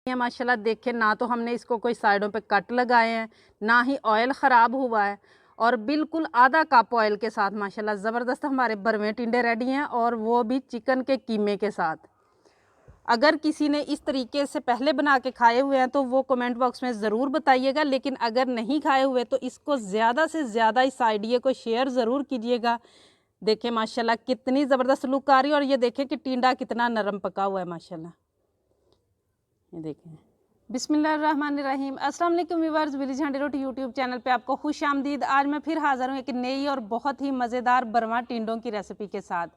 है माशाल्लाह। देखें ना तो हमने इसको कोई साइडों पे कट लगाए हैं, ना ही ऑयल ख़राब हुआ है, और बिल्कुल आधा कप ऑयल के साथ माशाल्लाह ज़बरदस्त हमारे भरवे टिंडे रेडी हैं, और वो भी चिकन के कीमे के साथ। अगर किसी ने इस तरीके से पहले बना के खाए हुए हैं तो वो कमेंट बॉक्स में ज़रूर बताइएगा, लेकिन अगर नहीं खाए हुए तो इसको ज़्यादा से ज़्यादा इस आइडिया को शेयर ज़रूर कीजिएगा। देखें माशाल्लाह कितनी ज़बरदस्त लुक आ रही है, और ये देखें कि टिंडा कितना नरम पका हुआ है माशाल्लाह। ये देखें। बिस्मिल्लाहिर्रहमानिर्रहीम। अस्सलाम वालेकुम व्यूअर्स, विलेज हैंडी रोटी यूट्यूब चैनल पे आपको खुश आमदीद। आज मैं फिर हाज़िर हूँ एक नई और बहुत ही मज़ेदार बरवा टिंडों की रेसिपी के साथ।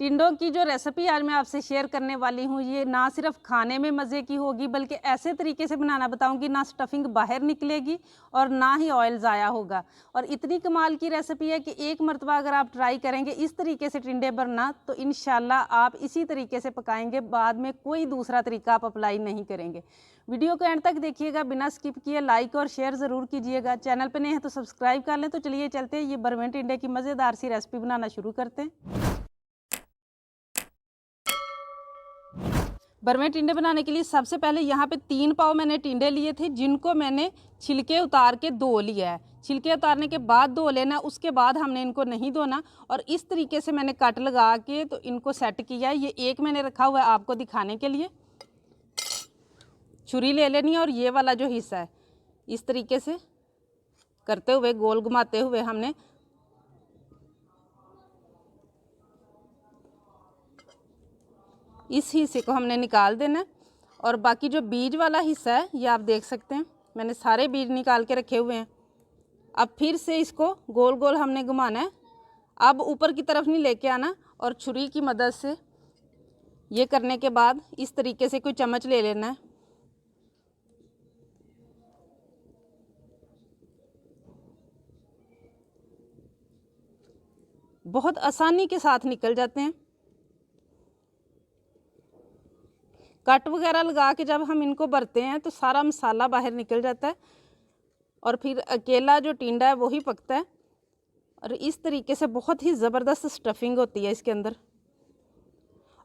टिंडों की जो रेसिपी आज मैं आपसे शेयर करने वाली हूँ, ये ना सिर्फ खाने में मज़े की होगी, बल्कि ऐसे तरीके से बनाना बताऊँगी ना स्टफिंग बाहर निकलेगी और ना ही ऑयल ज़ाया होगा। और इतनी कमाल की रेसिपी है कि एक मरतबा अगर आप ट्राई करेंगे इस तरीके से टिंडे बनना, तो इंशाल्लाह आप इसी तरीके से पकाएंगे, बाद में कोई दूसरा तरीका आप अप्लाई नहीं करेंगे। वीडियो को एंड तक देखिएगा, बिना स्किप किए लाइक और शेयर ज़रूर कीजिएगा। चैनल पर नए हैं तो सब्सक्राइब कर लें। तो चलिए चलते हैं, ये भरवे टिंडे की मज़ेदार सी रेसिपी बनाना शुरू करते हैं। भरवे टिंडे बनाने के लिए सबसे पहले यहाँ पे 3 पाव मैंने टिंडे लिए थे, जिनको मैंने छिलके उतार के धो लिया है। छिलके उतारने के बाद धो लेना, उसके बाद हमने इनको नहीं धोना। और इस तरीके से मैंने कट लगा के तो इनको सेट किया है। ये एक मैंने रखा हुआ है आपको दिखाने के लिए। छुरी ले लेनी है, और ये वाला जो हिस्सा है इस तरीके से करते हुए गोल घुमाते हुए हमने इस हिस्से को हमने निकाल देना है। और बाकी जो बीज वाला हिस्सा है ये आप देख सकते हैं, मैंने सारे बीज निकाल के रखे हुए हैं। अब फिर से इसको गोल गोल हमने घुमाना है। अब ऊपर की तरफ नहीं लेके आना, और छुरी की मदद से ये करने के बाद इस तरीके से कोई चम्मच ले लेना है। बहुत आसानी के साथ निकल जाते हैं। कट वगैरह लगा के जब हम इनको भरते हैं तो सारा मसाला बाहर निकल जाता है, और फिर अकेला जो टिंडा है वो ही पकता है। और इस तरीके से बहुत ही ज़बरदस्त स्टफिंग होती है इसके अंदर।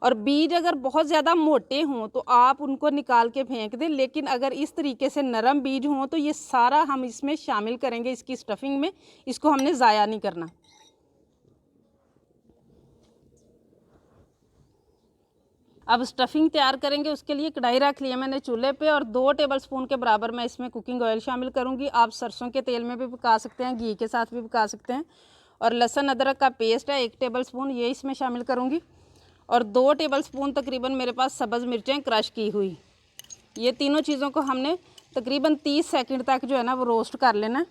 और बीज अगर बहुत ज़्यादा मोटे हों तो आप उनको निकाल के फेंक दें, लेकिन अगर इस तरीके से नरम बीज हों तो ये सारा हम इसमें शामिल करेंगे, इसकी स्टफिंग में। इसको हमने ज़ाया नहीं करना। अब स्टफिंग तैयार करेंगे, उसके लिए कढ़ाई रख लिया मैंने चूल्हे पे, और 2 टेबलस्पून के बराबर मैं इसमें कुकिंग ऑयल शामिल करूंगी। आप सरसों के तेल में भी पका सकते हैं, घी के साथ भी पका सकते हैं। और लहसुन अदरक का पेस्ट है 1 टेबलस्पून, ये इसमें शामिल करूंगी। और 2 टेबलस्पून तकरीबन मेरे पास सब्ज़ मिर्चें क्रश की हुई। ये तीनों चीज़ों को हमने तकरीबन 30 सेकंड तक जो है ना वो रोस्ट कर लेना।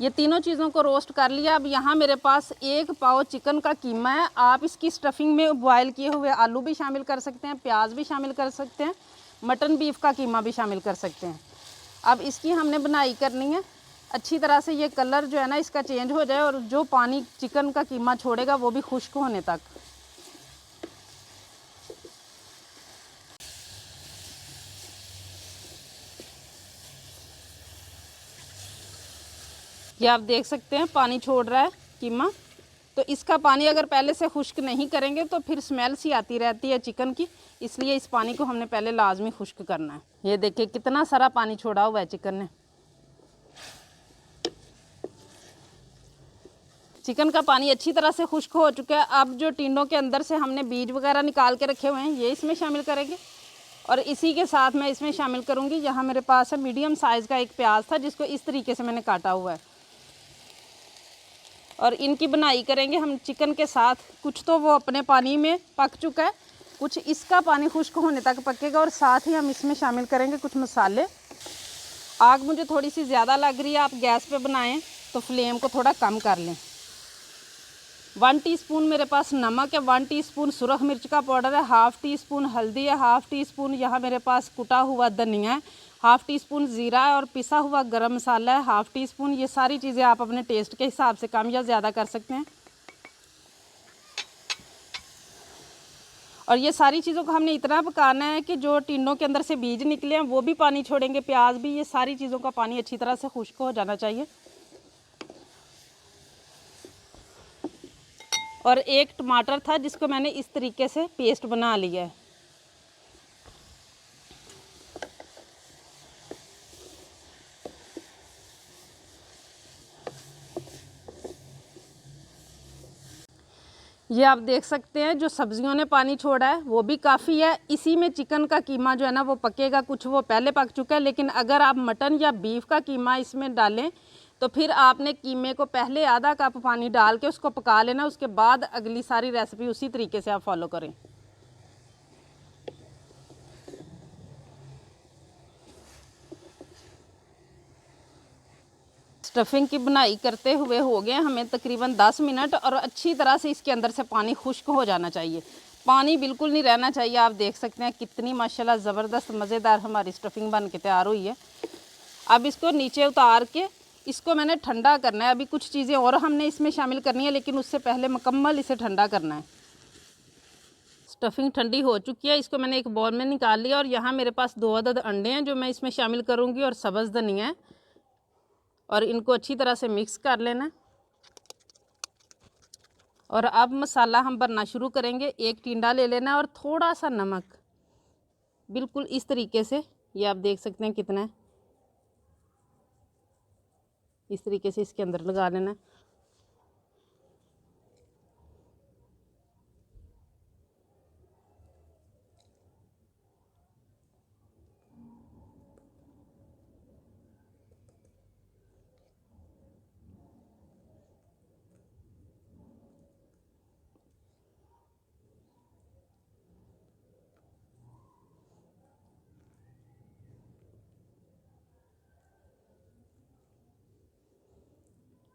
ये तीनों चीज़ों को रोस्ट कर लिया। अब यहाँ मेरे पास 1 पाव चिकन का कीमा है। आप इसकी स्टफिंग में बॉयल किए हुए आलू भी शामिल कर सकते हैं, प्याज भी शामिल कर सकते हैं, मटन बीफ का कीमा भी शामिल कर सकते हैं। अब इसकी हमने बनाई करनी है अच्छी तरह से, ये कलर जो है ना इसका चेंज हो जाए, और जो पानी चिकन का कीमा छोड़ेगा वो भी खुश्क होने तक। ये आप देख सकते हैं पानी छोड़ रहा है कीमा। तो इसका पानी अगर पहले से खुश्क नहीं करेंगे तो फिर स्मेल सी आती रहती है चिकन की, इसलिए इस पानी को हमने पहले लाजमी खुश्क करना है। ये देखिए कितना सारा पानी छोड़ा हुआ है चिकन ने। चिकन का पानी अच्छी तरह से खुश्क हो चुका है। अब जो टिंडों के अंदर से हमने बीज वगैरह निकाल के रखे हुए हैं ये इसमें शामिल करेंगे, और इसी के साथ मैं इसमें शामिल करूँगी, यहाँ मेरे पास है मीडियम साइज़ का एक प्याज था जिसको इस तरीके से मैंने काटा हुआ है। और इनकी बनाई करेंगे हम चिकन के साथ। कुछ तो वो अपने पानी में पक चुका है, कुछ इसका पानी खुश्क होने तक पकेगा, और साथ ही हम इसमें शामिल करेंगे कुछ मसाले। आग मुझे थोड़ी सी ज़्यादा लग रही है, आप गैस पे बनाएं तो फ्लेम को थोड़ा कम कर लें। 1 टीस्पून मेरे पास नमक है, 1 टीस्पून सुरख मिर्च का पाउडर है, ½ टीस्पून हल्दी है, ½ टीस्पून यहाँ मेरे पास कुटा हुआ धनिया है, ½ टीस्पून ज़ीरा है, और पिसा हुआ गरम मसाला है ½ टीस्पून। ये सारी चीज़ें आप अपने टेस्ट के हिसाब से कम या ज़्यादा कर सकते हैं। और ये सारी चीज़ों को हमने इतना पकाना है कि जो टिंडों के अंदर से बीज निकले हैं वो भी पानी छोड़ेंगे, प्याज भी, ये सारी चीज़ों का पानी अच्छी तरह से खुश्क हो जाना चाहिए। और एक टमाटर था जिसको मैंने इस तरीके से पेस्ट बना लिया है। ये आप देख सकते हैं जो सब्जियों ने पानी छोड़ा है वो भी काफ़ी है। इसी में चिकन का कीमा जो है ना वो पकेगा, कुछ वो पहले पक चुका है, लेकिन अगर आप मटन या बीफ का कीमा इसमें डालें तो फिर आपने कीमे को पहले आधा कप पानी डाल के उसको पका लेना, उसके बाद अगली सारी रेसिपी उसी तरीके से आप फॉलो करें। स्टफिंग की बुनाई करते हुए हो गए हमें तकरीबन 10 मिनट, और अच्छी तरह से इसके अंदर से पानी खुश्क हो जाना चाहिए, पानी बिल्कुल नहीं रहना चाहिए। आप देख सकते हैं कितनी माशाल्लाह ज़बरदस्त मज़ेदार हमारी स्टफिंग बन के तैयार हुई है। अब इसको नीचे उतार के इसको मैंने ठंडा करना है। अभी कुछ चीज़ें और हमने इसमें शामिल करनी है, लेकिन उससे पहले मुकम्मल इसे ठंडा करना है। स्टफिंग ठंडी हो चुकी है, इसको मैंने एक बाउल में निकाल लिया, और यहाँ मेरे पास 2 अदद अंडे हैं जो मैं इसमें शामिल करूँगी, और सब्ज़ धनिया है, और इनको अच्छी तरह से मिक्स कर लेना। और अब मसाला हम भरना शुरू करेंगे। एक टिंडा ले लेना और थोड़ा सा नमक, बिल्कुल इस तरीके से, ये आप देख सकते हैं कितना है, इस तरीके से इसके अंदर लगा लेना।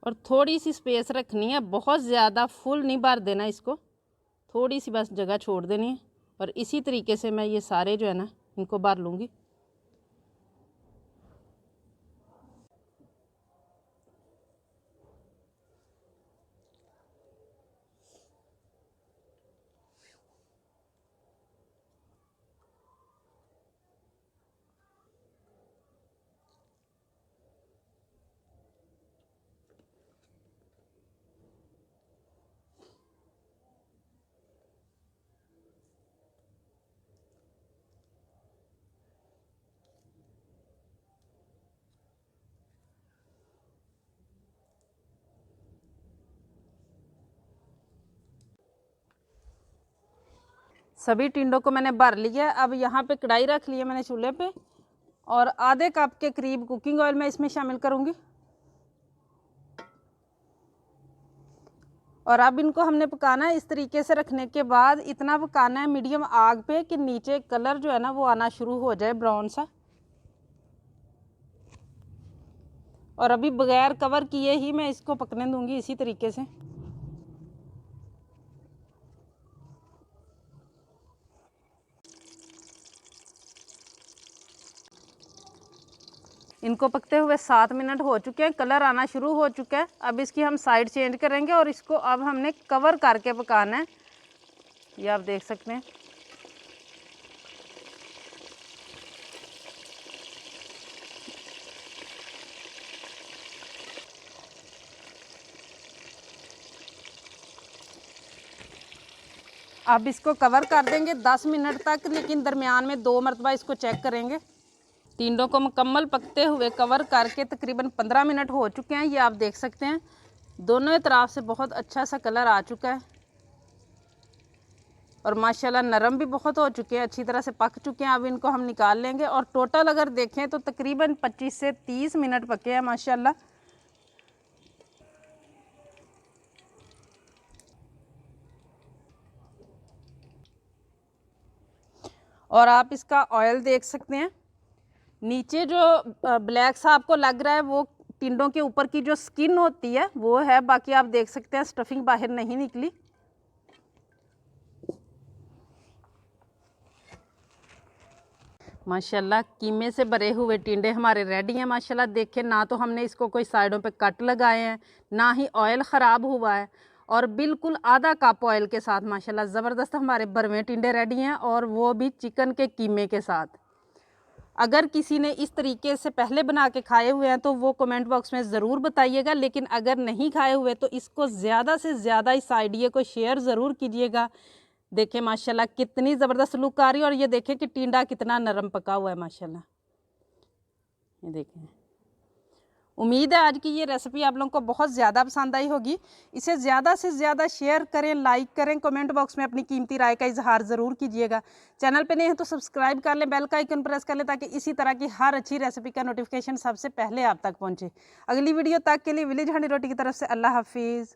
और थोड़ी सी स्पेस रखनी है, बहुत ज़्यादा फुल नहीं भर देना इसको, थोड़ी सी बस जगह छोड़ देनी है। और इसी तरीके से मैं ये सारे जो है ना इनको भर लूँगी। सभी टिंडों को मैंने भर लिया। अब यहाँ पे कढ़ाई रख ली है मैंने चूल्हे पे, और आधे कप के करीब कुकिंग ऑयल मैं इसमें शामिल करूँगी। और अब इनको हमने पकाना है इस तरीके से रखने के बाद, इतना पकाना है मीडियम आग पे कि नीचे कलर जो है ना वो आना शुरू हो जाए ब्राउन सा। और अभी बगैर कवर किए ही मैं इसको पकने दूंगी इसी तरीके से। इनको पकते हुए 7 मिनट हो चुके हैं, कलर आना शुरू हो चुका है। अब इसकी हम साइड चेंज करेंगे और इसको अब हमने कवर करके पकाना है, ये आप देख सकते हैं। अब इसको कवर कर देंगे 10 मिनट तक, लेकिन दरमियान में 2 मरतबा इसको चेक करेंगे। टिंडों को मुकम्मल पकते हुए कवर करके तकरीबन 15 मिनट हो चुके हैं, ये आप देख सकते हैं। दोनों तरफ से बहुत अच्छा सा कलर आ चुका है, और माशाल्लाह नरम भी बहुत हो चुके हैं, अच्छी तरह से पक चुके हैं। अब इनको हम निकाल लेंगे, और टोटल अगर देखें तो तकरीबन 25 से 30 मिनट पके हैं माशाल्लाह। और आप इसका ऑयल देख सकते हैं, नीचे जो ब्लैक सा आपको लग रहा है वो टिंडों के ऊपर की जो स्किन होती है वो है, बाकी आप देख सकते हैं स्टफिंग बाहर नहीं निकली। माशाल्लाह कीमे से भरे हुए टिंडे हमारे रेडी हैं माशाल्लाह। देखें, ना तो हमने इसको कोई साइडों पे कट लगाए हैं, ना ही ऑयल ख़राब हुआ है, और बिल्कुल आधा कप ऑयल के साथ माशाल्लाह ज़बरदस्त हमारे भरवे टिंडे रेडी हैं, और वो भी चिकन के कीमे के साथ। अगर किसी ने इस तरीके से पहले बना के खाए हुए हैं तो वो कमेंट बॉक्स में ज़रूर बताइएगा, लेकिन अगर नहीं खाए हुए तो इसको ज़्यादा से ज़्यादा इस आइडिया को शेयर ज़रूर कीजिएगा। देखें माशाल्लाह कितनी ज़बरदस्त लुक आ रही है, और ये देखें कि टिंडा कितना नरम पका हुआ है माशाल्लाह। ये देखें, उम्मीद है आज की ये रेसिपी आप लोगों को बहुत ज़्यादा पसंद आई होगी। इसे ज़्यादा से ज़्यादा शेयर करें, लाइक करें, कमेंट बॉक्स में अपनी कीमती राय का इजहार ज़रूर कीजिएगा। चैनल पे नए हैं तो सब्सक्राइब कर लें, बेल का आइकन प्रेस कर लें, ताकि इसी तरह की हर अच्छी रेसिपी का नोटिफिकेशन सबसे पहले आप तक पहुँचे। अगली वीडियो तक के लिए विलेज हंडी रोटी की तरफ से अल्लाह हाफिज़।